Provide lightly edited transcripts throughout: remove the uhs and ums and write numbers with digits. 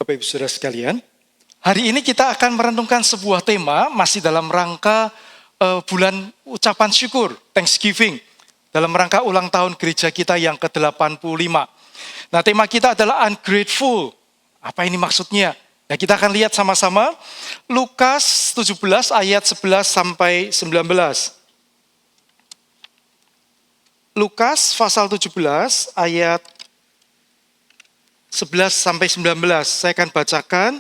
Bapak Ibu Saudara sekalian, hari ini kita akan merenungkan sebuah tema masih dalam rangka bulan ucapan syukur, Thanksgiving, dalam rangka ulang tahun gereja kita yang ke-85. Nah, tema kita adalah ungrateful. Apa ini maksudnya? Nah, kita akan lihat sama-sama Lukas 17 ayat 11 sampai 19. Lukas pasal 17 ayat 11 sampai 19. Saya akan bacakan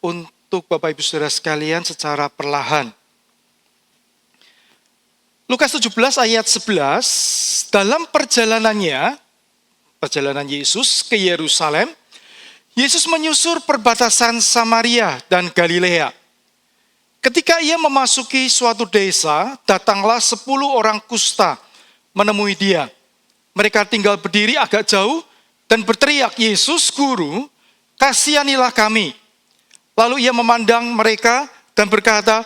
untuk Bapak Ibu Saudara sekalian secara perlahan. Lukas 17 ayat 11, dalam perjalanan Yesus ke Yerusalem, Yesus menyusur perbatasan Samaria dan Galilea. Ketika ia memasuki suatu desa, datanglah 10 orang kusta menemui dia. Mereka tinggal berdiri agak jauh dan berteriak, "Yesus, Guru, kasihanilah kami." Lalu ia memandang mereka dan berkata,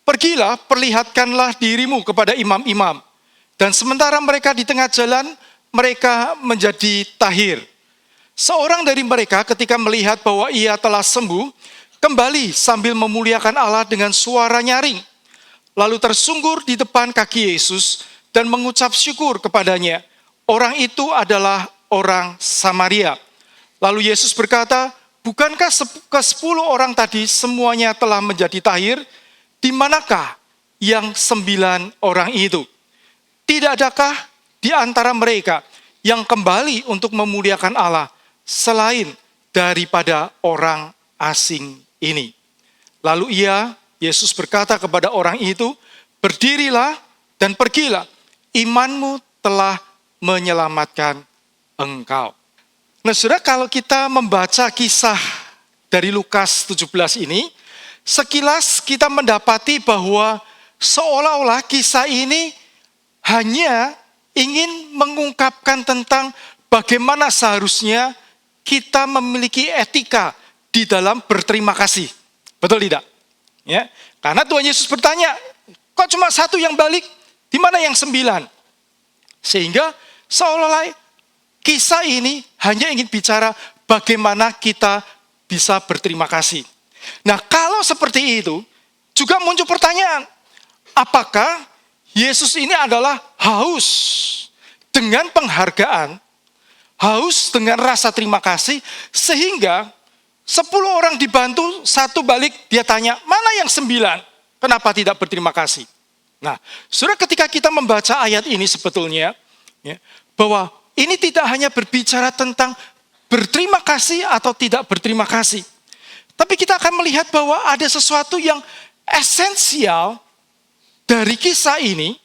"Pergilah, perlihatkanlah dirimu kepada imam-imam." Dan sementara mereka di tengah jalan, mereka menjadi tahir. Seorang dari mereka ketika melihat bahwa ia telah sembuh, kembali sambil memuliakan Allah dengan suara nyaring. Lalu tersungkur di depan kaki Yesus dan mengucap syukur kepadanya. Orang itu adalah orang Samaria. Lalu Yesus berkata, "Bukankah ke-10 orang tadi semuanya telah menjadi tahir? Di manakah yang 9 orang itu? Tidak adakah di antara mereka yang kembali untuk memuliakan Allah selain daripada orang asing ini?" Lalu Yesus berkata kepada orang itu, "Berdirilah dan pergilah, imanmu telah menyelamatkan engkau." Nah, saudara, kalau kita membaca kisah dari Lukas 17 ini, sekilas kita mendapati bahwa seolah-olah kisah ini hanya ingin mengungkapkan tentang bagaimana seharusnya kita memiliki etika di dalam berterima kasih. Betul tidak? Ya, karena Tuhan Yesus bertanya, "Kok cuma 1 yang balik? Di mana yang 9?" Sehingga seolah-olah kisah ini hanya ingin bicara bagaimana kita bisa berterima kasih. Nah, kalau seperti itu, juga muncul pertanyaan, apakah Yesus ini adalah haus dengan penghargaan, haus dengan rasa terima kasih, sehingga 10 orang dibantu, 1 balik, dia tanya, "Mana yang 9? Kenapa tidak berterima kasih?" Nah, saudara, ketika kita membaca ayat ini sebetulnya, ya, bahwa ini tidak hanya berbicara tentang berterima kasih atau tidak berterima kasih. Tapi kita akan melihat bahwa ada sesuatu yang esensial dari kisah ini,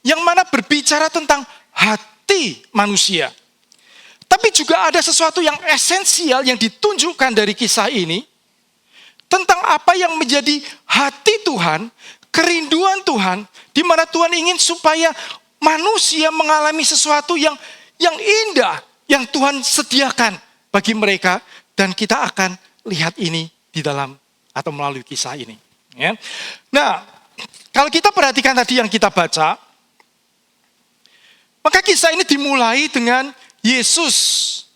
yang mana berbicara tentang hati manusia. Tapi juga ada sesuatu yang esensial yang ditunjukkan dari kisah ini, tentang apa yang menjadi hati Tuhan, kerinduan Tuhan, di mana Tuhan ingin supaya manusia mengalami sesuatu yang indah, yang Tuhan sediakan bagi mereka, dan kita akan lihat ini di dalam atau melalui kisah ini. Ya. Nah, kalau kita perhatikan tadi yang kita baca, maka kisah ini dimulai dengan Yesus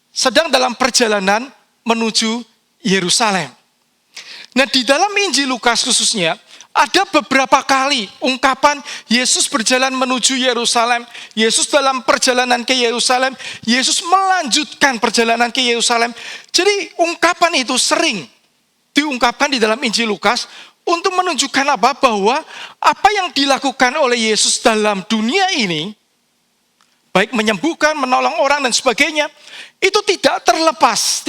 sedang dalam perjalanan menuju Yerusalem. Nah, di dalam Injil Lukas khususnya, ada beberapa kali ungkapan Yesus berjalan menuju Yerusalem. Yesus dalam perjalanan ke Yerusalem. Yesus melanjutkan perjalanan ke Yerusalem. Jadi ungkapan itu sering diungkapkan di dalam Injil Lukas untuk menunjukkan apa? Bahwa apa yang dilakukan oleh Yesus dalam dunia ini, baik menyembuhkan, menolong orang dan sebagainya, itu tidak terlepas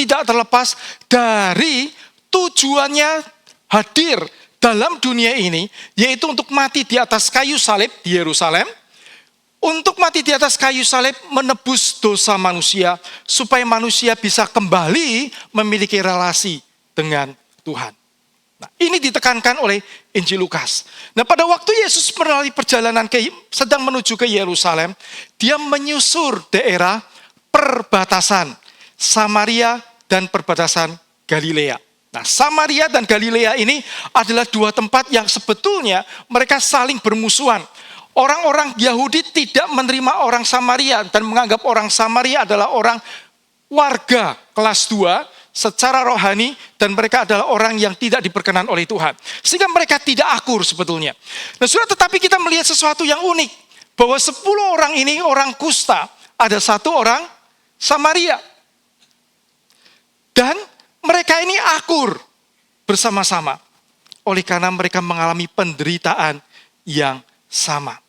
dari tujuannya hadir dalam dunia ini, yaitu untuk mati di atas kayu salib di Yerusalem, untuk mati di atas kayu salib menebus dosa manusia, supaya manusia bisa kembali memiliki relasi dengan Tuhan. Nah, ini ditekankan oleh Injil Lukas. Nah, pada waktu Yesus melalui perjalanan sedang menuju ke Yerusalem, dia menyusur daerah perbatasan Samaria dan perbatasan Galilea. Nah, Samaria dan Galilea ini adalah 2 tempat yang sebetulnya mereka saling bermusuhan. Orang-orang Yahudi tidak menerima orang Samaria dan menganggap orang Samaria adalah orang warga kelas 2 secara rohani, dan mereka adalah orang yang tidak diperkenan oleh Tuhan. Sehingga mereka tidak akur sebetulnya. Nah saudara, tetapi kita melihat sesuatu yang unik. Bahwa 10 orang ini orang kusta, ada 1 orang Samaria. Dan mereka ini akur bersama-sama. Oleh karena mereka mengalami penderitaan yang sama.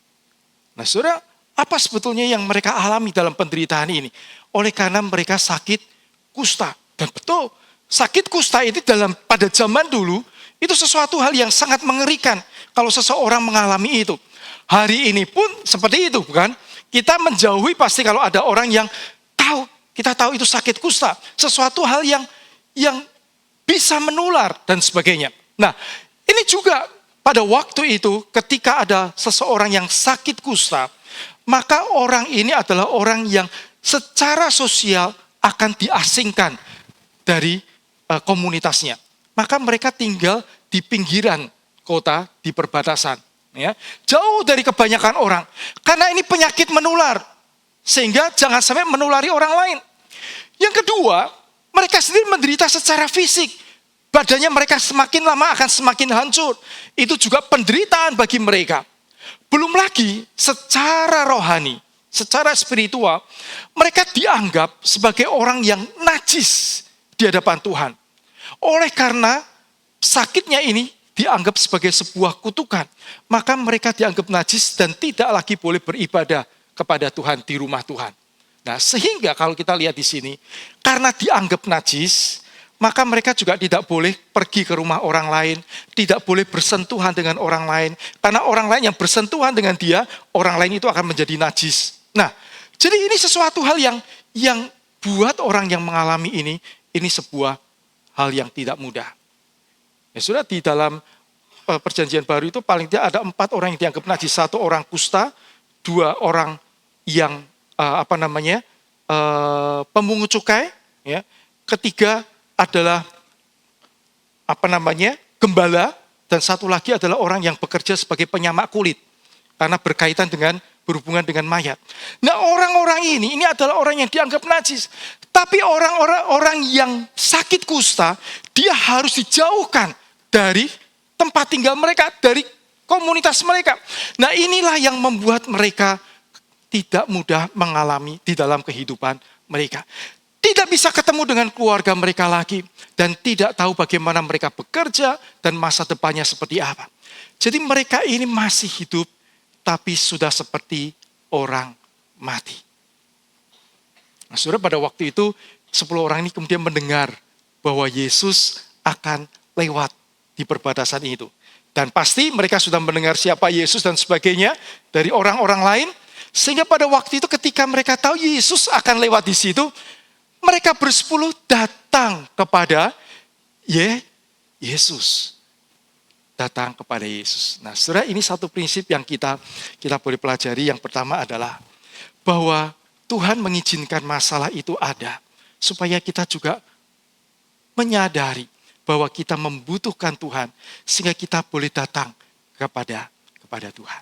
Nah saudara, apa sebetulnya yang mereka alami dalam penderitaan ini? Oleh karena mereka sakit kusta. Dan betul, sakit kusta itu pada zaman dulu, itu sesuatu hal yang sangat mengerikan kalau seseorang mengalami itu. Hari ini pun seperti itu, bukan? Kita menjauhi pasti kalau ada orang yang kita tahu itu sakit kusta. Sesuatu hal yang bisa menular dan sebagainya. Nah, ini juga pada waktu itu ketika ada seseorang yang sakit kusta, maka orang ini adalah orang yang secara sosial akan diasingkan dari komunitasnya. Maka mereka tinggal di pinggiran kota, di perbatasan. Ya, jauh dari kebanyakan orang. Karena ini penyakit menular. Sehingga jangan sampai menulari orang lain. Yang kedua, mereka sendiri menderita secara fisik. Badannya mereka semakin lama akan semakin hancur. Itu juga penderitaan bagi mereka. Belum lagi secara rohani, secara spiritual, mereka dianggap sebagai orang yang najis di hadapan Tuhan. Oleh karena sakitnya ini dianggap sebagai sebuah kutukan, maka mereka dianggap najis dan tidak lagi boleh beribadah kepada Tuhan di rumah Tuhan. Nah, sehingga kalau kita lihat di sini, karena dianggap najis, maka mereka juga tidak boleh pergi ke rumah orang lain, tidak boleh bersentuhan dengan orang lain, karena orang lain yang bersentuhan dengan dia, orang lain itu akan menjadi najis. Nah, jadi ini sesuatu hal yang buat orang yang mengalami ini sebuah hal yang tidak mudah. Ya sudah, di dalam perjanjian baru itu paling tidak ada 4 orang yang dianggap najis. 1 orang kusta, 2 orang yang pemungut cukai, ya. Ketiga adalah gembala, dan 1 lagi adalah orang yang bekerja sebagai penyamak kulit karena berkaitan dengan berhubungan dengan mayat. Nah, orang-orang ini adalah orang yang dianggap najis. Tapi orang yang sakit kusta, dia harus dijauhkan dari tempat tinggal mereka, dari komunitas mereka. Nah, inilah yang membuat mereka tidak mudah mengalami di dalam kehidupan mereka. Tidak bisa ketemu dengan keluarga mereka lagi, dan tidak tahu bagaimana mereka bekerja dan masa depannya seperti apa. Jadi mereka ini masih hidup, tapi sudah seperti orang mati. Nah, saudara, pada waktu itu 10 orang ini kemudian mendengar bahwa Yesus akan lewat di perbatasan itu. Dan pasti mereka sudah mendengar siapa Yesus dan sebagainya dari orang-orang lain. Sehingga pada waktu itu ketika mereka tahu Yesus akan lewat di situ, mereka bersepuluh datang kepada Yesus. Datang kepada Yesus. Nah, saudara, ini satu prinsip yang kita boleh pelajari. Yang pertama adalah bahwa Tuhan mengizinkan masalah itu ada supaya kita juga menyadari bahwa kita membutuhkan Tuhan sehingga kita boleh datang kepada Tuhan.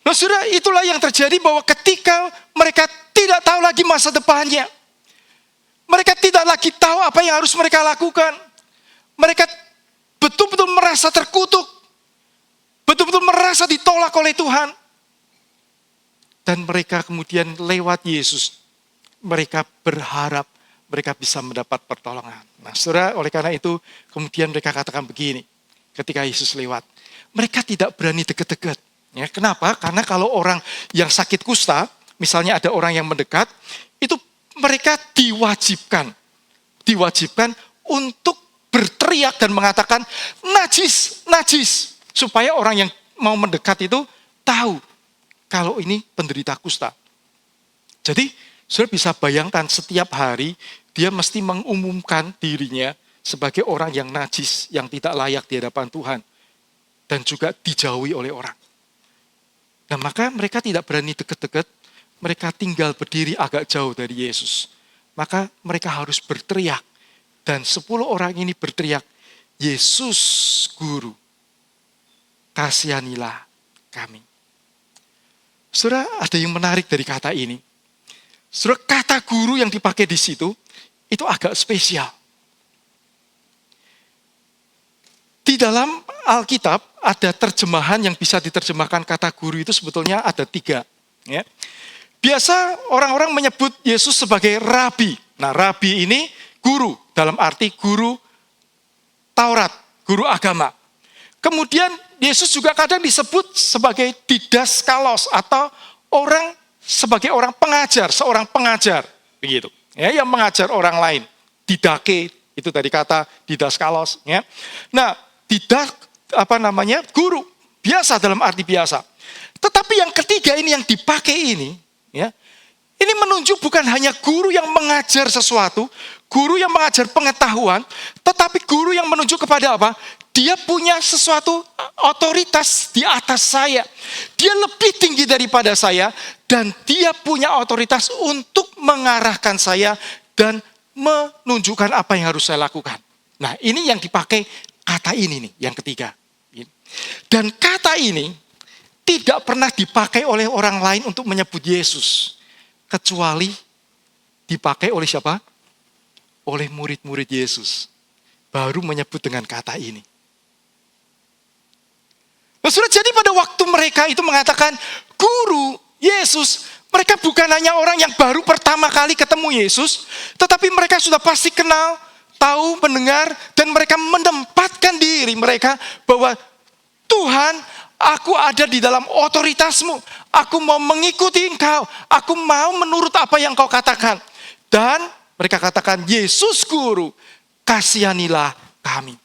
Nah, saudara, itulah yang terjadi bahwa ketika mereka tidak tahu lagi masa depannya, mereka tidak lagi tahu apa yang harus mereka lakukan. Mereka betul-betul merasa terkutuk, betul-betul merasa ditolak oleh Tuhan. Dan mereka kemudian lewat Yesus, mereka berharap mereka bisa mendapat pertolongan. Nah, saudara, oleh karena itu kemudian mereka katakan begini, ketika Yesus lewat, mereka tidak berani dekat-dekat. Ya, kenapa? Karena kalau orang yang sakit kusta, misalnya ada orang yang mendekat, itu mereka diwajibkan untuk berteriak dan mengatakan najis, najis, supaya orang yang mau mendekat itu tahu kalau ini penderita kusta. Jadi, saudara bisa bayangkan setiap hari dia mesti mengumumkan dirinya sebagai orang yang najis, yang tidak layak di hadapan Tuhan, dan juga dijauhi oleh orang. Nah, maka mereka tidak berani dekat-dekat, mereka tinggal berdiri agak jauh dari Yesus. Maka mereka harus berteriak, dan 10 orang ini berteriak, Yesus Guru, kasihanilah kami. Saudara, ada yang menarik dari kata ini. Saudara, kata guru yang dipakai di situ, itu agak spesial. Di dalam Alkitab ada terjemahan yang bisa diterjemahkan kata guru itu sebetulnya ada 3. Ya. Biasa orang-orang menyebut Yesus sebagai rabi. Nah, rabi ini guru, dalam arti guru Taurat, guru agama. Kemudian Yesus juga kadang disebut sebagai didaskalos atau sebagai orang pengajar, seorang pengajar. Begitu. Ya, yang mengajar orang lain. Didake, itu tadi kata didaskalos. Ya. Nah, guru biasa dalam arti biasa. Tetapi yang ketiga ini yang dipakai ini, ya, ini menunjuk bukan hanya guru yang mengajar sesuatu, guru yang mengajar pengetahuan, tetapi guru yang menunjuk kepada apa? Dia punya sesuatu otoritas di atas saya. Dia lebih tinggi daripada saya dan dia punya otoritas untuk mengarahkan saya dan menunjukkan apa yang harus saya lakukan. Nah, ini yang dipakai kata ini nih, yang ketiga. Dan kata ini tidak pernah dipakai oleh orang lain untuk menyebut Yesus. Kecuali dipakai oleh siapa? Oleh murid-murid Yesus. Baru menyebut dengan kata ini. Nah, sudah jadi pada waktu mereka itu mengatakan, Guru, Yesus, mereka bukan hanya orang yang baru pertama kali ketemu Yesus, tetapi mereka sudah pasti kenal, tahu, mendengar, dan mereka menempatkan diri mereka bahwa Tuhan, aku ada di dalam otoritasmu. Aku mau mengikuti engkau. Aku mau menurut apa yang kau katakan. Dan mereka katakan, Yesus Guru, kasihanilah kami.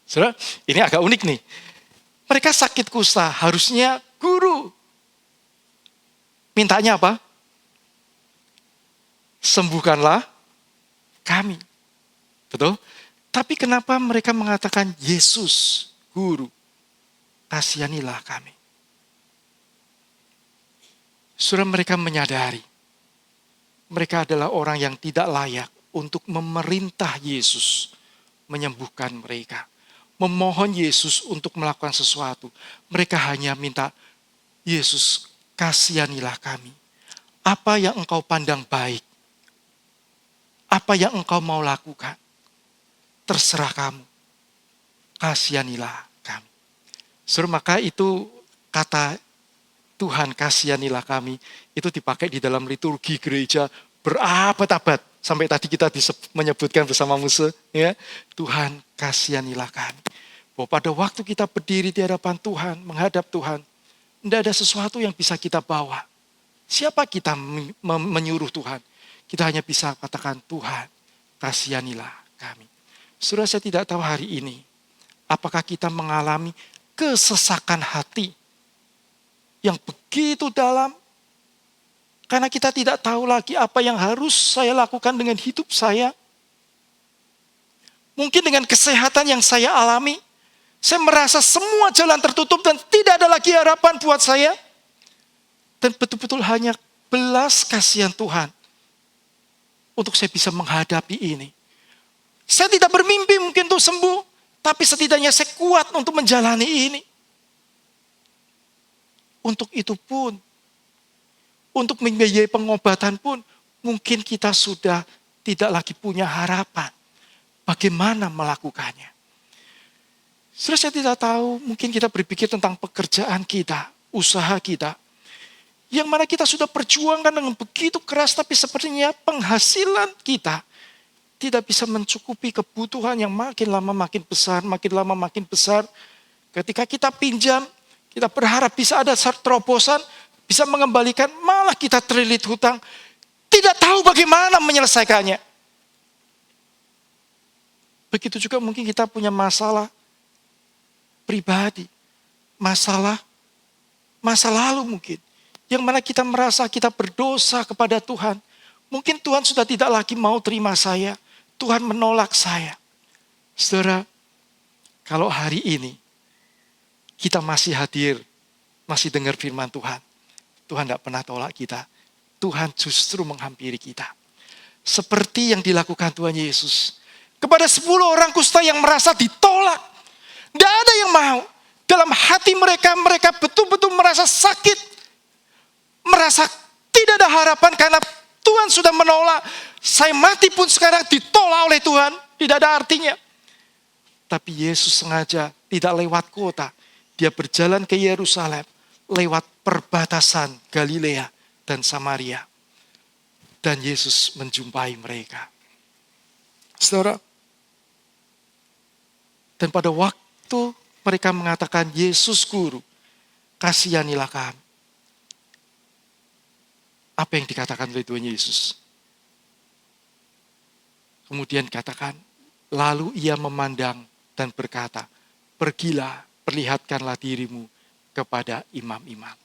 Saudara, ini agak unik nih. Mereka sakit kusta, harusnya Guru. Mintanya apa? Sembuhkanlah kami. Betul? Tapi kenapa mereka mengatakan Yesus, Guru, kasihanilah kami. Saudara, mereka menyadari mereka adalah orang yang tidak layak untuk memerintah Yesus menyembuhkan mereka. Memohon Yesus untuk melakukan sesuatu. Mereka hanya minta, Yesus, kasihanilah kami. Apa yang engkau pandang baik? Apa yang engkau mau lakukan? Terserah kamu. Kasihanilah kami. Saudara, maka itu kata Tuhan kasihanilah kami, itu dipakai di dalam liturgi gereja berabad-abad. Sampai tadi kita menyebutkan bersama Musa, ya, Tuhan kasihanilah kami. Bahwa pada waktu kita berdiri di hadapan Tuhan, menghadap Tuhan, tidak ada sesuatu yang bisa kita bawa. Siapa kita menyuruh Tuhan? Kita hanya bisa katakan, Tuhan kasihanilah kami. Saudara, saya tidak tahu hari ini, apakah kita mengalami kesesakan hati yang begitu dalam, karena kita tidak tahu lagi apa yang harus saya lakukan dengan hidup saya. Mungkin dengan kesehatan yang saya alami, saya merasa semua jalan tertutup dan tidak ada lagi harapan buat saya. Dan betul-betul hanya belas kasihan Tuhan untuk saya bisa menghadapi ini. Saya tidak bermimpi mungkin untuk sembuh, tapi setidaknya saya kuat untuk menjalani ini. Untuk itu pun, untuk membiayai pengobatan pun, mungkin kita sudah tidak lagi punya harapan. Bagaimana melakukannya? Saya tidak tahu, mungkin kita berpikir tentang pekerjaan kita, usaha kita. Yang mana kita sudah perjuangkan dengan begitu keras, tapi sepertinya penghasilan kita tidak bisa mencukupi kebutuhan yang makin lama makin besar, makin lama makin besar. Ketika kita pinjam, kita berharap bisa ada terobosan, bisa mengembalikan, malah kita terlilit hutang. Tidak tahu bagaimana menyelesaikannya. Begitu juga mungkin kita punya masalah pribadi. Masa lalu mungkin. Yang mana kita merasa kita berdosa kepada Tuhan. Mungkin Tuhan sudah tidak lagi mau terima saya. Tuhan menolak saya. Saudara, kalau hari ini kita masih hadir, masih dengar firman Tuhan. Tuhan tidak pernah tolak kita. Tuhan justru menghampiri kita. Seperti yang dilakukan Tuhan Yesus. Kepada 10 orang kusta yang merasa ditolak. Tidak ada yang mau. Dalam hati mereka, mereka betul-betul merasa sakit. Merasa tidak ada harapan karena Tuhan sudah menolak. Saya mati pun sekarang ditolak oleh Tuhan. Tidak ada artinya. Tapi Yesus sengaja tidak lewat kota. Dia berjalan ke Yerusalem lewat perbatasan Galilea dan Samaria. Dan Yesus menjumpai mereka. Saudara, dan pada waktu mereka mengatakan, Yesus Guru, kasihanilah kami. Apa yang dikatakan oleh Tuhan Yesus? Kemudian dikatakan, lalu ia memandang dan berkata, pergilah, perlihatkanlah dirimu kepada imam-imam.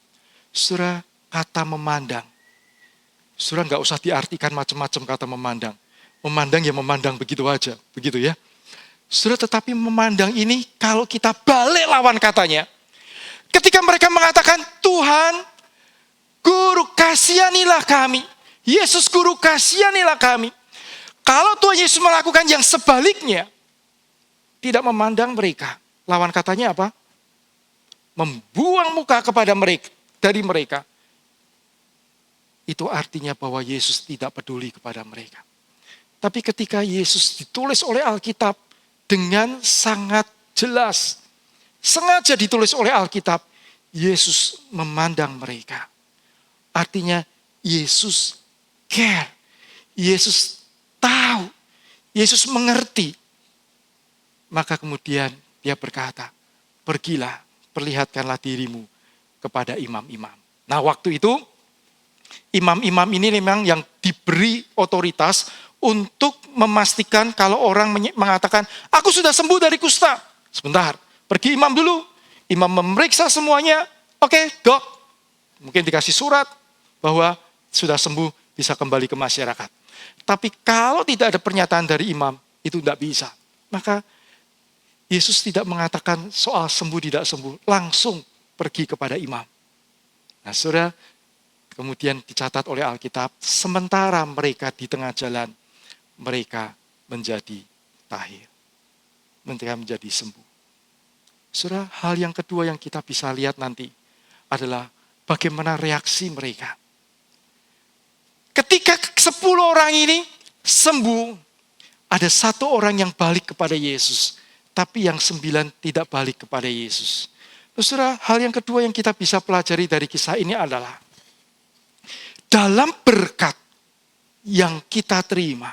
Saudara, kata memandang. Saudara, nggak usah diartikan macam-macam kata memandang. Memandang ya memandang begitu aja, begitu ya. Saudara, tetapi memandang ini kalau kita balik lawan katanya. Ketika mereka mengatakan, Tuhan, Guru kasihanilah kami. Yesus Guru kasihanilah kami. Kalau Tuhan Yesus melakukan yang sebaliknya, tidak memandang mereka. Lawan katanya apa? Membuang muka kepada mereka, dari mereka. Itu artinya bahwa Yesus tidak peduli kepada mereka. Tapi ketika Yesus ditulis oleh Alkitab dengan sangat jelas, sengaja ditulis oleh Alkitab, Yesus memandang mereka. Artinya Yesus care. Yesus tahu. Yesus mengerti. Maka kemudian dia berkata, pergilah, perlihatkanlah dirimu kepada imam-imam. Nah, waktu itu imam-imam ini memang yang diberi otoritas untuk memastikan kalau orang mengatakan, aku sudah sembuh dari kusta. Sebentar, pergi imam dulu. Imam memeriksa semuanya. Oke, dok. Mungkin dikasih surat bahwa sudah sembuh, bisa kembali ke masyarakat. Tapi kalau tidak ada pernyataan dari imam, itu tidak bisa. Maka Yesus tidak mengatakan soal sembuh tidak sembuh, langsung pergi kepada imam. Nah, saudara, kemudian dicatat oleh Alkitab, sementara mereka di tengah jalan, mereka menjadi tahir. Mereka menjadi sembuh. Saudara, hal yang kedua yang kita bisa lihat nanti adalah bagaimana reaksi mereka. Ketika 10 orang ini sembuh, ada 1 orang yang balik kepada Yesus. Tapi yang 9 tidak balik kepada Yesus. Saudara, hal yang kedua yang kita bisa pelajari dari kisah ini adalah, dalam berkat yang kita terima,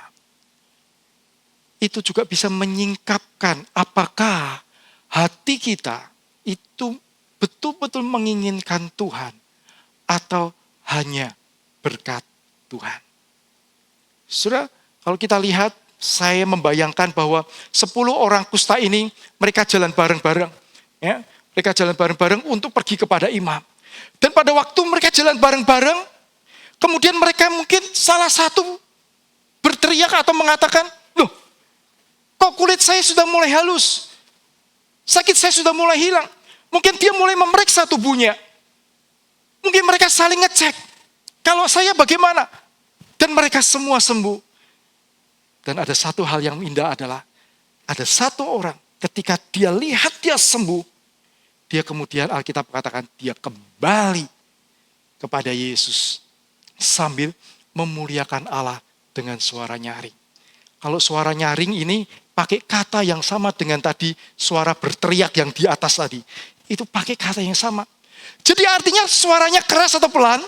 itu juga bisa menyingkapkan apakah hati kita itu betul-betul menginginkan Tuhan atau hanya berkat Tuhan. Saudara, kalau kita lihat, saya membayangkan bahwa 10 orang kusta ini, mereka jalan bareng-bareng. Ya, mereka jalan bareng-bareng untuk pergi kepada imam. Dan pada waktu mereka jalan bareng-bareng, kemudian mereka mungkin salah satu berteriak atau mengatakan, loh, kok kulit saya sudah mulai halus? Sakit saya sudah mulai hilang. Mungkin dia mulai memeriksa tubuhnya. Mungkin mereka saling ngecek. Kalau saya bagaimana? Dan mereka semua sembuh. Dan ada satu hal yang indah adalah, ada 1 orang ketika dia lihat dia sembuh, dia kemudian Alkitab katakan dia kembali kepada Yesus sambil memuliakan Allah dengan suara nyaring. Kalau suara nyaring ini pakai kata yang sama dengan tadi suara berteriak yang di atas tadi. Itu pakai kata yang sama. Jadi artinya suaranya keras atau pelan?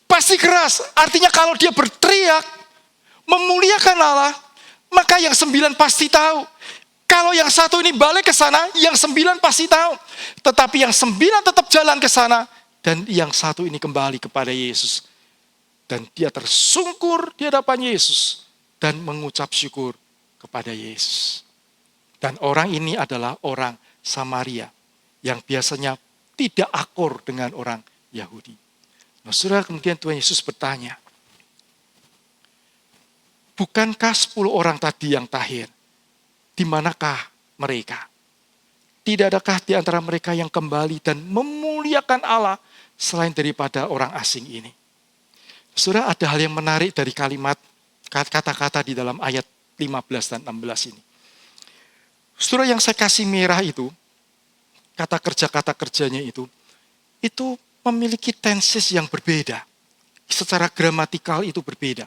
Pasti keras. Artinya kalau dia berteriak, memuliakan Allah, maka yang 9 pasti tahu. Kalau yang 1 ini balik ke sana, yang 9 pasti tahu. Tetapi yang 9 tetap jalan ke sana, dan yang 1 ini kembali kepada Yesus. Dan dia tersungkur di hadapan Yesus, dan mengucap syukur kepada Yesus. Dan orang ini adalah orang Samaria, yang biasanya tidak akur dengan orang Yahudi. Nah, saudara, kemudian Tuhan Yesus bertanya, bukankah 10 orang tadi yang tahir? Di manakah mereka? Tidak adakah di antara mereka yang kembali dan memuliakan Allah selain daripada orang asing ini? Saudara, ada hal yang menarik dari kalimat kata-kata di dalam ayat 15 dan 16 ini. Saudara, yang saya kasih merah itu, kata kerjanya itu memiliki tenses yang berbeda. Secara gramatikal itu berbeda.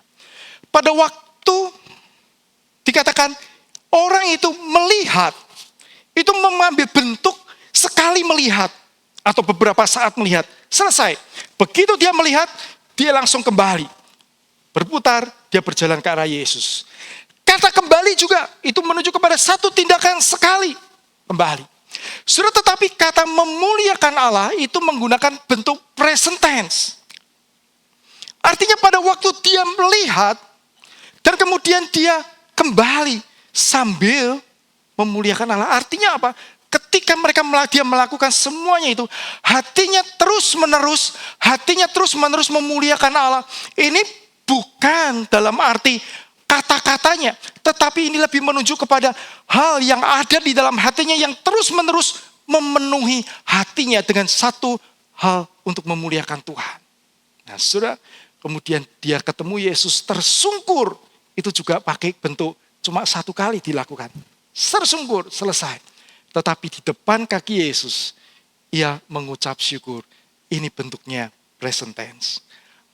Pada waktu dikatakan orang itu melihat, itu mengambil bentuk sekali melihat, atau beberapa saat melihat, selesai. Begitu dia melihat, dia langsung kembali. Berputar, dia berjalan ke arah Yesus. Kata kembali juga, itu menuju kepada satu tindakan sekali kembali. Sudah, tetapi kata memuliakan Allah itu menggunakan bentuk present tense. Artinya pada waktu dia melihat, dan kemudian dia kembali sambil memuliakan Allah. Artinya apa? Ketika dia melakukan semuanya itu, hatinya terus menerus memuliakan Allah. Ini bukan dalam arti kata-katanya, tetapi ini lebih menunjuk kepada hal yang ada di dalam hatinya yang terus menerus memenuhi hatinya dengan satu hal untuk memuliakan Tuhan. Nah, saudara, kemudian dia ketemu Yesus tersungkur. Itu juga pakai bentuk cuma satu kali dilakukan. Tersungkur, selesai. Tetapi di depan kaki Yesus, ia mengucap syukur. Ini bentuknya present tense.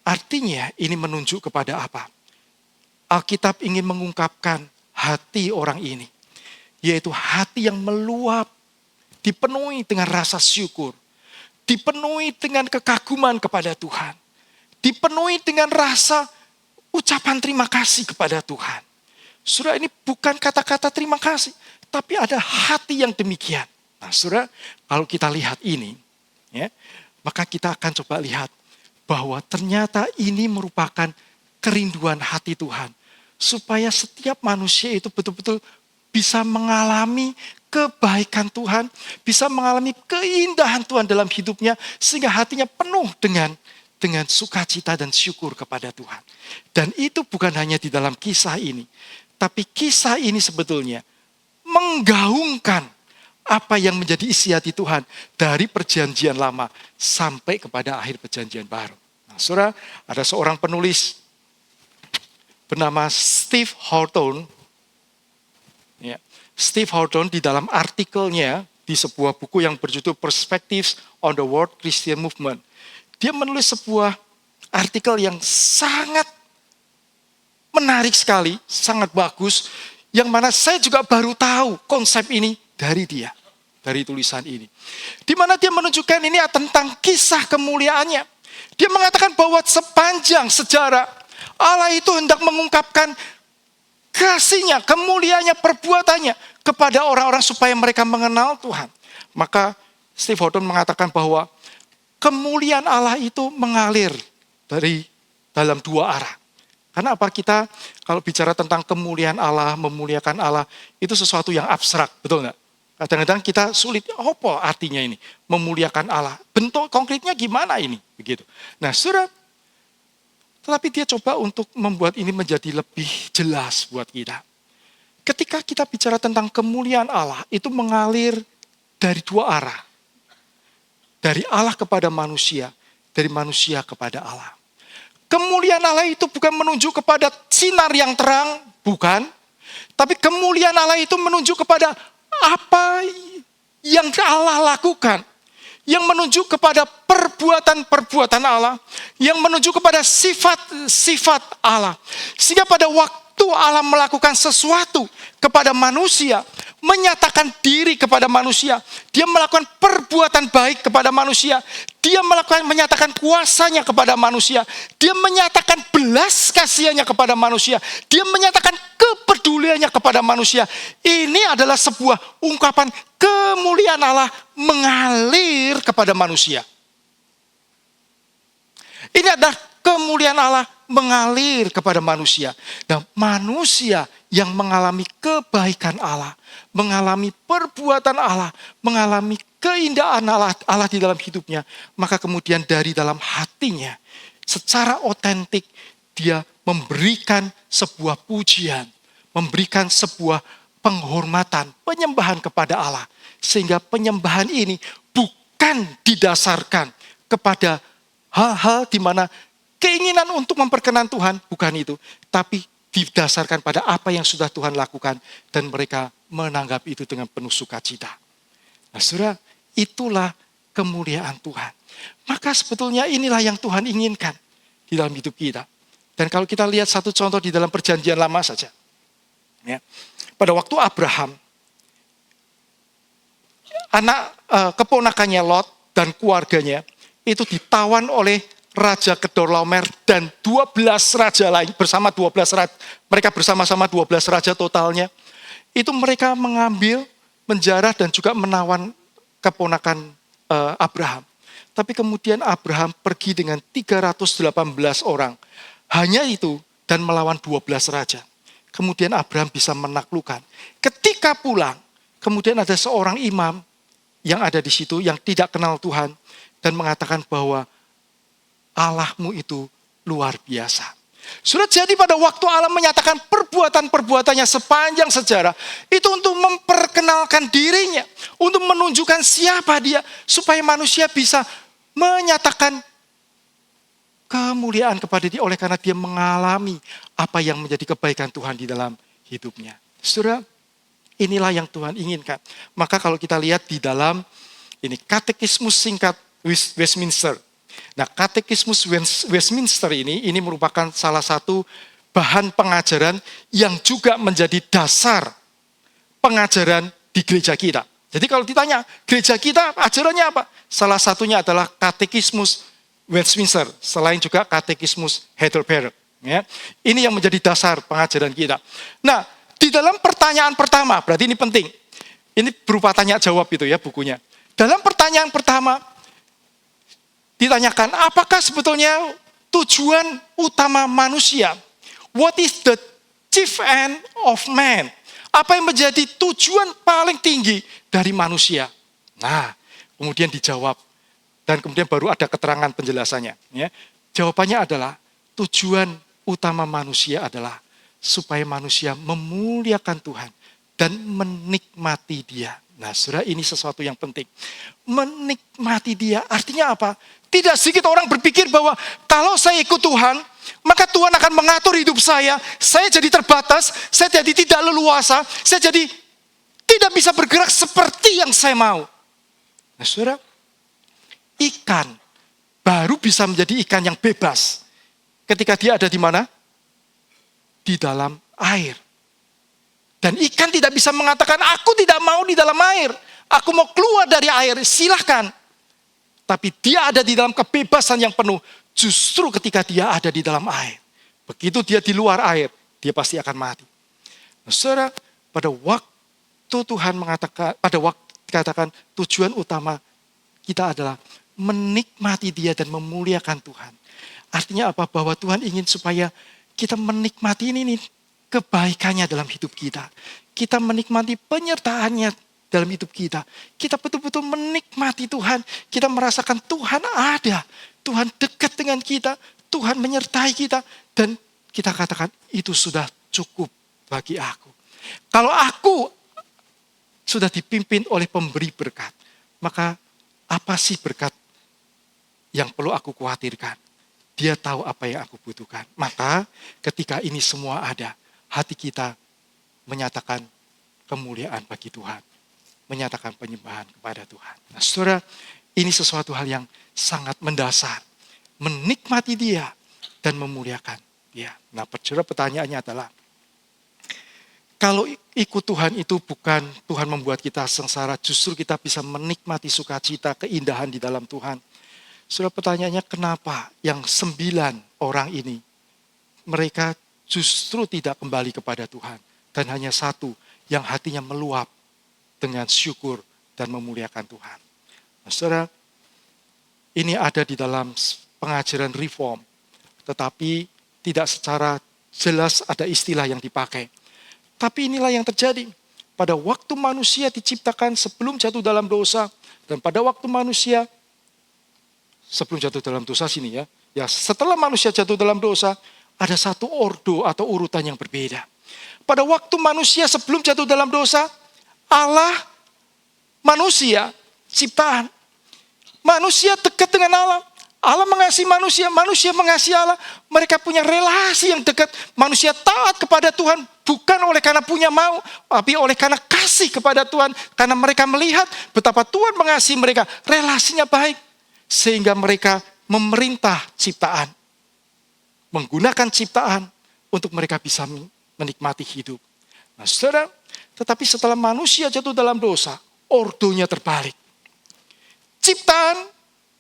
Artinya ini menunjuk kepada apa? Alkitab ingin mengungkapkan hati orang ini. Yaitu hati yang meluap, dipenuhi dengan rasa syukur. Dipenuhi dengan kekaguman kepada Tuhan. Dipenuhi dengan rasa ucapan terima kasih kepada Tuhan. Saudara, ini bukan kata-kata terima kasih, tapi ada hati yang demikian. Nah, saudara, kalau kita lihat ini, ya, maka kita akan coba lihat bahwa ternyata ini merupakan kerinduan hati Tuhan. Supaya setiap manusia itu betul-betul bisa mengalami kebaikan Tuhan, bisa mengalami keindahan Tuhan dalam hidupnya, sehingga hatinya penuh dengan sukacita dan syukur kepada Tuhan. Dan itu bukan hanya di dalam kisah ini, tapi kisah ini sebetulnya menggaungkan apa yang menjadi isi hati Tuhan dari perjanjian lama sampai kepada akhir perjanjian baru. Nah, saudara, ada seorang penulis bernama Steve Horton. Ya, Steve Horton di dalam artikelnya di sebuah buku yang berjudul Perspectives on the World Christian Movement. Dia menulis sebuah artikel yang sangat menarik sekali, sangat bagus, yang mana saya juga baru tahu konsep ini dari dia, dari tulisan ini. Di mana dia menunjukkan ini tentang kisah kemuliaannya. Dia mengatakan bahwa sepanjang sejarah Allah itu hendak mengungkapkan kasihnya, kemuliaannya, perbuatannya kepada orang-orang supaya mereka mengenal Tuhan. Maka Steve Horton mengatakan bahwa kemuliaan Allah itu mengalir dari dalam dua arah. Karena apa? Kita kalau bicara tentang kemuliaan Allah, memuliakan Allah, itu sesuatu yang abstrak, betul nggak? Kadang-kadang kita sulit, apa artinya ini? Memuliakan Allah. Bentuk konkretnya gimana ini? Begitu. Nah, saudara, tetapi dia coba untuk membuat ini menjadi lebih jelas buat kita. Ketika kita bicara tentang kemuliaan Allah, itu mengalir dari dua arah. Dari Allah kepada manusia, dari manusia kepada Allah. Kemuliaan Allah itu bukan menunjuk kepada sinar yang terang, bukan. Tapi kemuliaan Allah itu menunjuk kepada apa yang Allah lakukan. Yang menunjuk kepada perbuatan-perbuatan Allah. Yang menunjuk kepada sifat-sifat Allah. Sehingga pada waktu Allah melakukan sesuatu kepada manusia, menyatakan diri kepada manusia, dia melakukan perbuatan baik kepada manusia, dia menyatakan kuasanya kepada manusia, dia menyatakan belas kasihannya kepada manusia, dia menyatakan kepeduliannya kepada manusia. Ini adalah sebuah ungkapan kemuliaan Allah mengalir kepada manusia. Ini adalah kemuliaan Allah mengalir kepada manusia. Dan manusia yang mengalami kebaikan Allah, mengalami perbuatan Allah, mengalami keindahan Allah di dalam hidupnya, maka kemudian dari dalam hatinya, secara otentik dia memberikan sebuah pujian, memberikan sebuah penghormatan, penyembahan kepada Allah. Sehingga penyembahan ini bukan didasarkan kepada hal-hal di mana keinginan untuk memperkenan Tuhan, bukan itu. Tapi didasarkan pada apa yang sudah Tuhan lakukan. Dan mereka menanggap itu dengan penuh sukacita. Nah, saudara, itulah kemuliaan Tuhan. Maka sebetulnya inilah yang Tuhan inginkan di dalam hidup kita. Dan kalau kita lihat satu contoh di dalam perjanjian lama saja. Ya. Pada waktu Abraham, keponakannya Lot dan keluarganya itu ditawan oleh Raja Kedorlaomer dan 12 raja lain bersama 12 raja. Mereka bersama-sama 12 raja totalnya. Itu mereka mengambil, menjarah dan juga menawan keponakan Abraham. Tapi kemudian Abraham pergi dengan 318 orang. Hanya itu dan melawan 12 raja. Kemudian Abraham bisa menaklukkan. Ketika pulang, kemudian ada seorang imam yang ada di situ yang tidak kenal Tuhan dan mengatakan bahwa Allahmu itu luar biasa. Sudah jadi pada waktu Allah menyatakan perbuatan-perbuatannya sepanjang sejarah, itu untuk memperkenalkan dirinya, untuk menunjukkan siapa dia, supaya manusia bisa menyatakan kemuliaan kepada dia oleh karena dia mengalami apa yang menjadi kebaikan Tuhan di dalam hidupnya. Saudara, inilah yang Tuhan inginkan. Maka kalau kita lihat di dalam ini katekismus singkat Westminster. Nah, katekismus Westminster ini merupakan salah satu bahan pengajaran yang juga menjadi dasar pengajaran di gereja kita. Jadi kalau ditanya, gereja kita ajarannya apa? Salah satunya adalah katekismus Westminster, selain juga katekismus Heidelberg. Ya. Ini yang menjadi dasar pengajaran kita. Nah, di dalam pertanyaan pertama, berarti ini penting. Ini berupa tanya jawab itu ya bukunya. Dalam pertanyaan pertama, ditanyakan, apakah sebetulnya tujuan utama manusia? What is the chief end of man? Apa yang menjadi tujuan paling tinggi dari manusia? Nah, kemudian dijawab. Dan kemudian baru ada keterangan penjelasannya. Ya. Jawabannya adalah, tujuan utama manusia adalah supaya manusia memuliakan Tuhan dan menikmati Dia. Nah, saudara, ini sesuatu yang penting. Menikmati Dia artinya apa? Tidak sedikit orang berpikir bahwa kalau saya ikut Tuhan, maka Tuhan akan mengatur hidup saya jadi terbatas, saya jadi tidak leluasa, saya jadi tidak bisa bergerak seperti yang saya mau. Nah, saudara, ikan baru bisa menjadi ikan yang bebas ketika dia ada di mana? Di dalam air. Dan ikan tidak bisa mengatakan, aku tidak mau di dalam air, aku mau keluar dari air, silahkan. Tapi dia ada di dalam kebebasan yang penuh, justru ketika dia ada di dalam air. Begitu dia di luar air, dia pasti akan mati. Nah, saudara, pada waktu Tuhan mengatakan, dikatakan tujuan utama kita adalah menikmati Dia dan memuliakan Tuhan. Artinya apa? Bahwa Tuhan ingin supaya kita menikmati ini kebaikannya dalam hidup kita. Kita menikmati penyertaannya dalam hidup kita. Kita betul-betul menikmati Tuhan. Kita merasakan Tuhan ada. Tuhan dekat dengan kita. Tuhan menyertai kita. Dan kita katakan itu sudah cukup bagi aku. Kalau aku sudah dipimpin oleh pemberi berkat, maka apa sih berkat yang perlu aku khawatirkan? Dia tahu apa yang aku butuhkan. Maka ketika ini semua ada, hati kita menyatakan kemuliaan bagi Tuhan. Menyatakan penyembahan kepada Tuhan. Nah, saudara, ini sesuatu hal yang sangat mendasar. Menikmati Dia dan memuliakan Dia. Nah, pertanyaannya adalah, kalau ikut Tuhan itu bukan Tuhan membuat kita sengsara, justru kita bisa menikmati sukacita, keindahan di dalam Tuhan. Saudara, pertanyaannya kenapa yang 9 orang ini, mereka justru tidak kembali kepada Tuhan. Dan hanya satu yang hatinya meluap dengan syukur dan memuliakan Tuhan. Nah, saudara, ini ada di dalam pengajaran reform. Tetapi tidak secara jelas ada istilah yang dipakai. Tapi inilah yang terjadi. Pada waktu manusia diciptakan sebelum jatuh dalam dosa. Dan pada waktu manusia, sebelum jatuh dalam dosa sini ya setelah manusia jatuh dalam dosa, ada satu ordo atau urutan yang berbeda. Pada waktu manusia sebelum jatuh dalam dosa, Allah, manusia, ciptaan. Manusia dekat dengan Allah. Allah mengasihi manusia, manusia mengasihi Allah. Mereka punya relasi yang dekat. Manusia taat kepada Tuhan bukan oleh karena punya mau, tapi oleh karena kasih kepada Tuhan. Karena mereka melihat betapa Tuhan mengasihi mereka. Relasinya baik. Sehingga mereka memerintah ciptaan. Menggunakan ciptaan untuk mereka bisa menikmati hidup. Nah, saudara, tetapi setelah manusia jatuh dalam dosa, ordonya terbalik. Ciptaan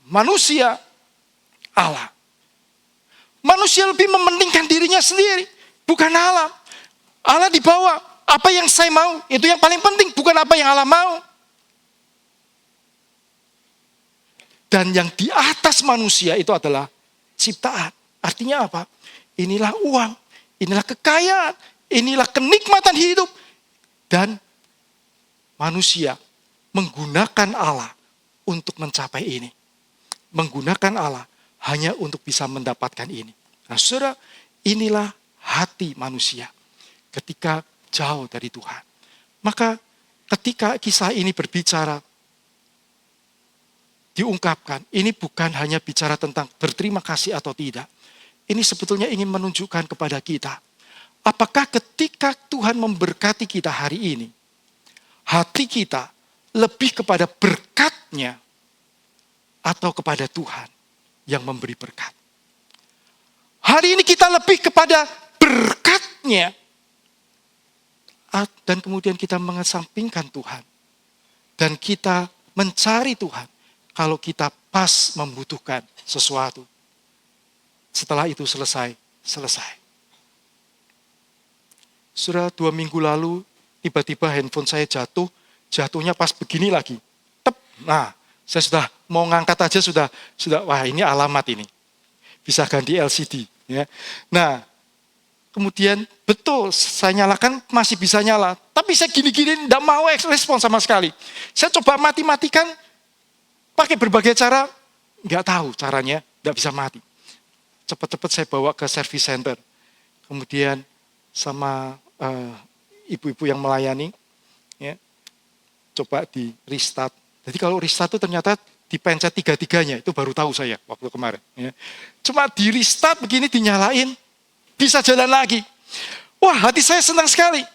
manusia, Allah. Manusia lebih mementingkan dirinya sendiri, bukan Allah. Allah di bawah, apa yang saya mau, itu yang paling penting, bukan apa yang Allah mau. Dan yang di atas manusia itu adalah ciptaan. Artinya apa? Inilah uang, inilah kekayaan, inilah kenikmatan hidup. Dan manusia menggunakan Allah untuk mencapai ini. Menggunakan Allah hanya untuk bisa mendapatkan ini. Nah, saudara, inilah hati manusia ketika jauh dari Tuhan. Maka ketika kisah ini berbicara, diungkapkan, ini bukan hanya bicara tentang berterima kasih atau tidak. Ini sebetulnya ingin menunjukkan kepada kita, apakah ketika Tuhan memberkati kita hari ini, hati kita lebih kepada berkat-Nya atau kepada Tuhan yang memberi berkat. Hari ini kita lebih kepada berkat-Nya dan kemudian kita mengesampingkan Tuhan. Dan kita mencari Tuhan kalau kita pas membutuhkan sesuatu. Setelah itu selesai. Sudah 2 minggu lalu, tiba-tiba handphone saya jatuhnya pas begini lagi. Tep. Nah, saya sudah mau ngangkat aja sudah wah ini alamat ini. Bisa ganti LCD. Ya. Nah, kemudian betul saya nyalakan masih bisa nyala. Tapi saya gini-gini tidak mau respon sama sekali. Saya coba mati-matikan, pakai berbagai cara, nggak tahu caranya, nggak bisa mati. Cepat-cepat saya bawa ke service center. Kemudian sama ibu-ibu yang melayani, ya, coba di restart. Jadi kalau restart itu ternyata dipencet 3-3-nya, itu baru tahu saya waktu kemarin. Ya. Cuma di restart begini dinyalain, bisa jalan lagi. Wah, hati saya senang sekali.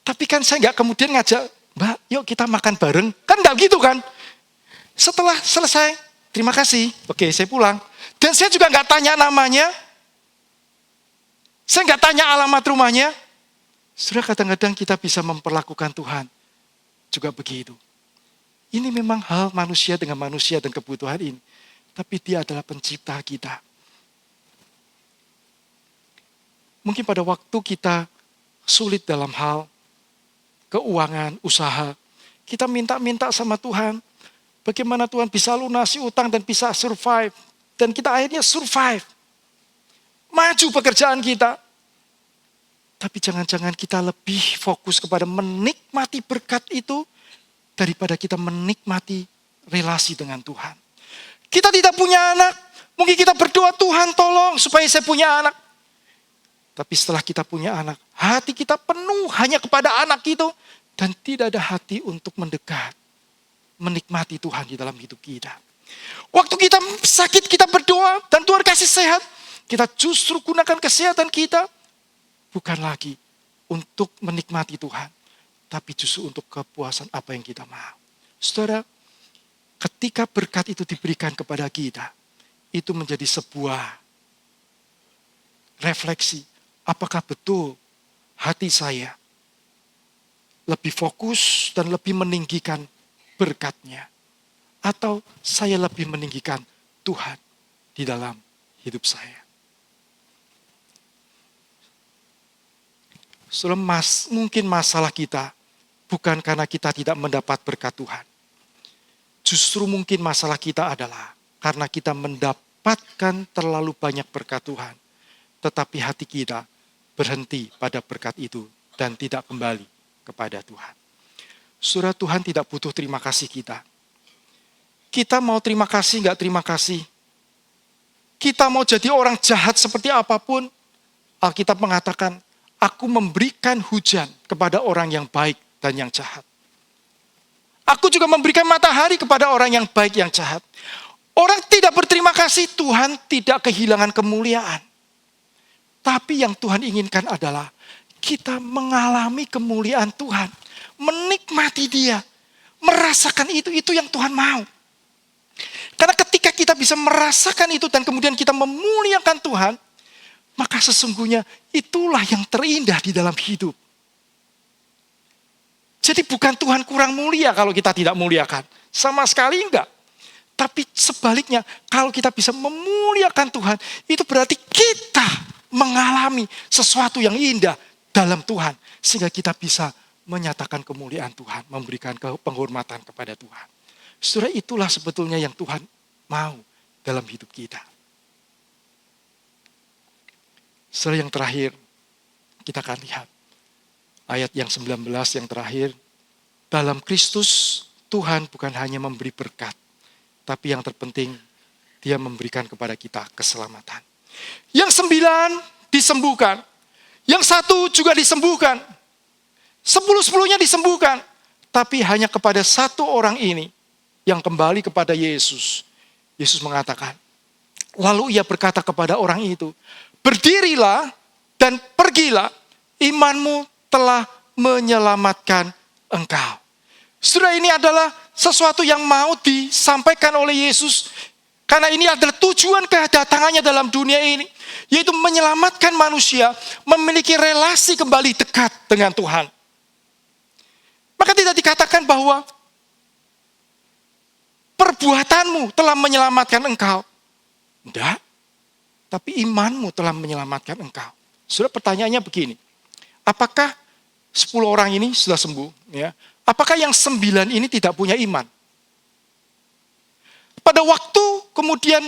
Tapi kan saya nggak kemudian ngajak, Mbak, yuk kita makan bareng. Kan nggak gitu kan. Setelah selesai, terima kasih. Oke, saya pulang. Dan saya juga nggak tanya namanya. Saya nggak tanya alamat rumahnya. Sudah kadang-kadang kita bisa memperlakukan Tuhan juga begitu. Ini memang hal manusia dengan manusia dan kebutuhan ini. Tapi Dia adalah pencipta kita. Mungkin pada waktu kita sulit dalam hal keuangan, usaha. Kita minta-minta sama Tuhan. Bagaimana Tuhan bisa lunasi utang dan bisa survive. Dan kita akhirnya survive. Maju pekerjaan kita. Tapi jangan-jangan kita lebih fokus kepada menikmati berkat itu daripada kita menikmati relasi dengan Tuhan. Kita tidak punya anak. Mungkin kita berdoa, Tuhan tolong supaya saya punya anak. Tapi setelah kita punya anak, hati kita penuh hanya kepada anak itu. Dan tidak ada hati untuk mendekat. Menikmati Tuhan di dalam hidup kita. Waktu kita sakit, kita berdoa dan Tuhan kasih sehat. Kita justru gunakan kesehatan kita. Bukan lagi untuk menikmati Tuhan. Tapi justru untuk kepuasan apa yang kita mau. Saudara, ketika berkat itu diberikan kepada kita. Itu menjadi sebuah refleksi. Apakah betul hati saya lebih fokus dan lebih meninggikan berkat-Nya. Atau saya lebih meninggikan Tuhan di dalam hidup saya. Mungkin masalah kita bukan karena kita tidak mendapat berkat Tuhan. Justru mungkin masalah kita adalah karena kita mendapatkan terlalu banyak berkat Tuhan. Tetapi hati kita berhenti pada berkat itu dan tidak kembali kepada Tuhan. Saudara, Tuhan tidak butuh terima kasih kita. Kita mau terima kasih, nggak terima kasih. Kita mau jadi orang jahat seperti apapun. Alkitab mengatakan, aku memberikan hujan kepada orang yang baik dan yang jahat. Aku juga memberikan matahari kepada orang yang baik, yang jahat. Orang tidak berterima kasih, Tuhan tidak kehilangan kemuliaan. Tapi yang Tuhan inginkan adalah kita mengalami kemuliaan Tuhan. Menikmati Dia. Merasakan itu yang Tuhan mau. Karena ketika kita bisa merasakan itu dan kemudian kita memuliakan Tuhan, maka sesungguhnya itulah yang terindah di dalam hidup. Jadi bukan Tuhan kurang mulia kalau kita tidak muliakan. Sama sekali enggak. Tapi sebaliknya, kalau kita bisa memuliakan Tuhan, itu berarti kita mengalami sesuatu yang indah dalam Tuhan. Sehingga kita bisa menyatakan kemuliaan Tuhan, memberikan penghormatan kepada Tuhan. Saudara, itulah sebetulnya yang Tuhan mau dalam hidup kita. Saudara, yang terakhir, kita akan lihat ayat yang 19 yang terakhir. Dalam Kristus, Tuhan bukan hanya memberi berkat, tapi yang terpenting, Dia memberikan kepada kita keselamatan. Yang 9 disembuhkan. Yang 1 juga disembuhkan. 10-10-nya disembuhkan. Tapi hanya kepada 1 orang ini yang kembali kepada Yesus. Yesus mengatakan, lalu Ia berkata kepada orang itu, berdirilah dan pergilah, imanmu telah menyelamatkan engkau. Saudara, ini adalah sesuatu yang mau disampaikan oleh Yesus. Karena ini adalah tujuan kedatangannya dalam dunia ini. Yaitu menyelamatkan manusia, memiliki relasi kembali dekat dengan Tuhan. Maka tidak dikatakan bahwa perbuatanmu telah menyelamatkan engkau. Tidak. Tapi imanmu telah menyelamatkan engkau. Saudara, pertanyaannya begini. Apakah 10 orang ini sudah sembuh? Ya. Apakah yang 9 ini tidak punya iman? Pada waktu kemudian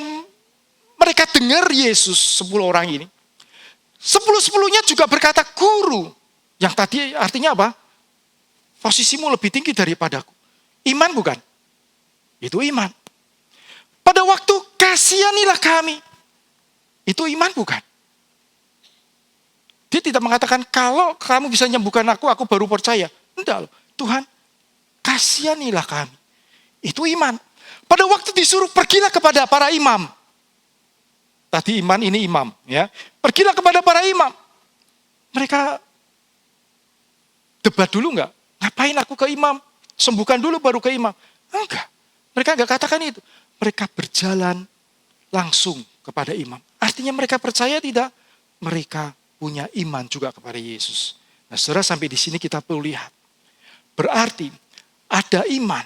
mereka dengar Yesus 10 orang ini. 10-10-nya juga berkata, guru. Yang tadi artinya apa? Posisimu lebih tinggi daripadaku. Iman bukan? Itu iman. Pada waktu kasihanilah kami. Itu iman bukan? Dia tidak mengatakan, kalau kamu bisa menyembuhkan aku baru percaya. Tidak loh. Tuhan, kasihanilah kami. Itu iman. Pada waktu disuruh, pergilah kepada para imam. Tadi iman, ini imam. Ya. Pergilah kepada para imam. Mereka debat dulu enggak? Ngapain aku ke imam? Sembuhkan dulu baru ke imam. Enggak. Mereka enggak katakan itu. Mereka berjalan langsung kepada imam. Artinya mereka percaya tidak? Mereka punya iman juga kepada Yesus. Nah, saudara, sampai di sini kita perlu lihat. Berarti ada iman.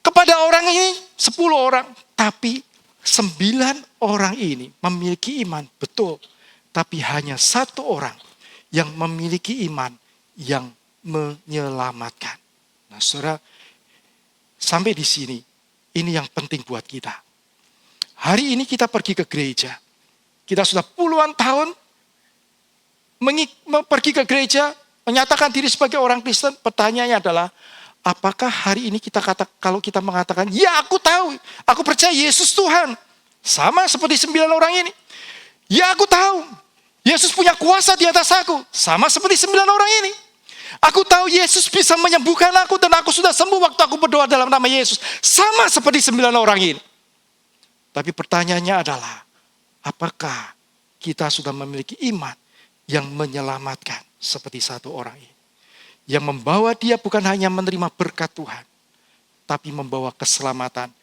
Kepada orang ini 10 orang. Tapi 9 orang ini memiliki iman. Betul. Tapi hanya 1 orang yang memiliki iman yang menyelamatkan. Nah, saudara, sampai di sini, ini yang penting buat kita. Hari ini kita pergi ke gereja. Kita sudah puluhan tahun pergi ke gereja, menyatakan diri sebagai orang Kristen. Pertanyaannya adalah, apakah hari ini kalau kita mengatakan, ya aku tahu, aku percaya Yesus Tuhan. Sama seperti 9 orang ini. Ya aku tahu, Yesus punya kuasa di atas aku. Sama seperti 9 orang ini. Aku tahu Yesus bisa menyembuhkan aku dan aku sudah sembuh waktu aku berdoa dalam nama Yesus. Sama seperti 9 orang ini. Tapi pertanyaannya adalah, apakah kita sudah memiliki iman yang menyelamatkan seperti 1 orang ini? Yang membawa dia bukan hanya menerima berkat Tuhan, tapi membawa keselamatan.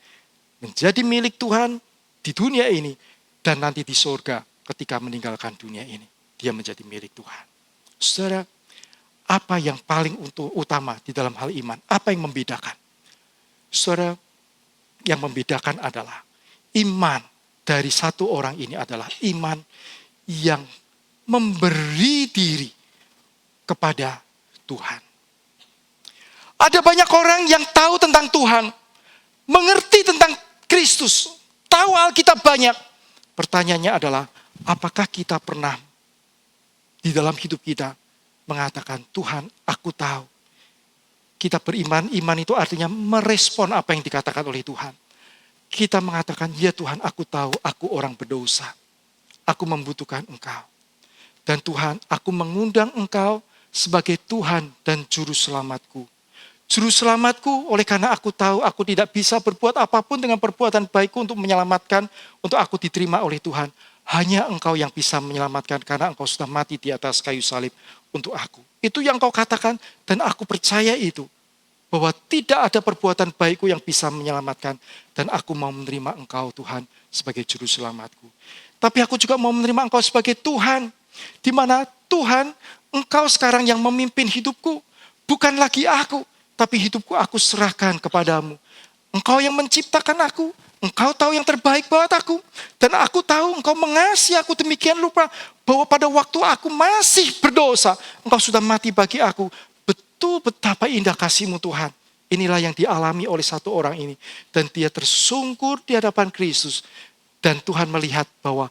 Menjadi milik Tuhan di dunia ini dan nanti di surga ketika meninggalkan dunia ini. Dia menjadi milik Tuhan. Saudara, apa yang paling utama di dalam hal iman? Apa yang membedakan? Saudara, yang membedakan adalah iman dari 1 orang ini adalah iman yang memberi diri kepada Tuhan. Ada banyak orang yang tahu tentang Tuhan, mengerti tentang Kristus, tahu Alkitab banyak. Pertanyaannya adalah, apakah kita pernah di dalam hidup kita mengatakan, Tuhan, aku tahu. Kita beriman, iman itu artinya merespon apa yang dikatakan oleh Tuhan. Kita mengatakan, ya Tuhan, aku tahu aku orang berdosa. Aku membutuhkan Engkau. Dan Tuhan, aku mengundang Engkau sebagai Tuhan dan Juru Selamatku. Juru Selamatku, oleh karena aku tahu aku tidak bisa berbuat apapun dengan perbuatan baikku untuk menyelamatkan, untuk aku diterima oleh Tuhan. Hanya Engkau yang bisa menyelamatkan karena Engkau sudah mati di atas kayu salib untuk aku. Itu yang Kau katakan dan aku percaya itu. Bahwa tidak ada perbuatan baikku yang bisa menyelamatkan. Dan aku mau menerima Engkau Tuhan sebagai Juru Selamatku. Tapi aku juga mau menerima Engkau sebagai Tuhan. Di mana Tuhan, Engkau sekarang yang memimpin hidupku. Bukan lagi aku, tapi hidupku aku serahkan kepadamu. Engkau yang menciptakan aku. Engkau tahu yang terbaik buat aku. Dan aku tahu engkau mengasihi aku demikian lupa bahwa pada waktu aku masih berdosa, engkau sudah mati bagi aku. Betul betapa indah kasih-Mu Tuhan. Inilah yang dialami oleh satu orang ini. Dan dia tersungkur di hadapan Kristus. Dan Tuhan melihat bahwa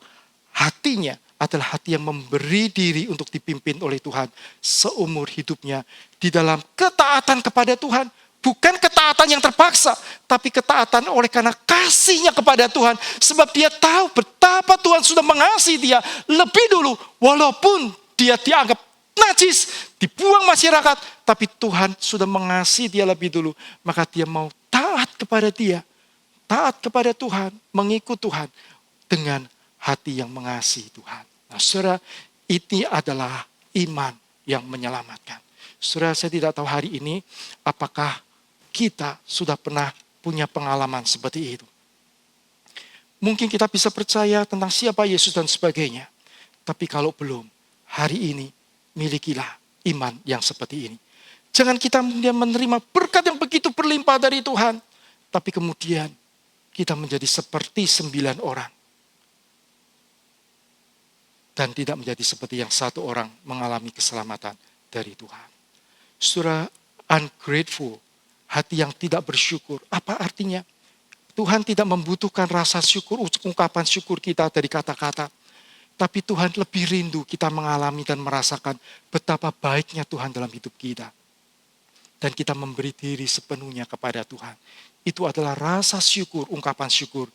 hatinya adalah hati yang memberi diri untuk dipimpin oleh Tuhan seumur hidupnya di dalam ketaatan kepada Tuhan. Bukan ketaatan yang terpaksa, tapi ketaatan oleh karena kasihnya kepada Tuhan. Sebab dia tahu betapa Tuhan sudah mengasihi dia lebih dulu. Walaupun dia dianggap najis, dibuang masyarakat, tapi Tuhan sudah mengasihi dia lebih dulu. Maka dia mau taat kepada dia, taat kepada Tuhan, mengikut Tuhan dengan hati yang mengasihi Tuhan. Nah, saudara, ini adalah iman yang menyelamatkan. Saudara, saya tidak tahu hari ini apakah kita sudah pernah punya pengalaman seperti itu. Mungkin kita bisa percaya tentang siapa Yesus dan sebagainya. Tapi kalau belum, hari ini milikilah iman yang seperti ini. Jangan kita kemudian menerima berkat yang begitu berlimpah dari Tuhan. Tapi kemudian kita menjadi seperti 9 orang. Dan tidak menjadi seperti yang satu orang mengalami keselamatan dari Tuhan. Saudara, ungrateful, hati yang tidak bersyukur. Apa artinya? Tuhan tidak membutuhkan rasa syukur, ungkapan syukur kita dari kata-kata. Tapi Tuhan lebih rindu kita mengalami dan merasakan betapa baiknya Tuhan dalam hidup kita. Dan kita memberi diri sepenuhnya kepada Tuhan. Itu adalah rasa syukur, ungkapan syukur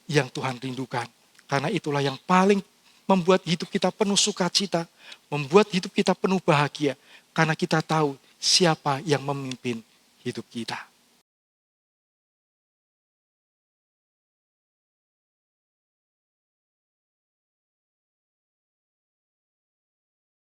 yang Tuhan rindukan. Karena itulah yang paling membuat hidup kita penuh sukacita. Membuat hidup kita penuh bahagia. Karena kita tahu siapa yang memimpin hidup kita.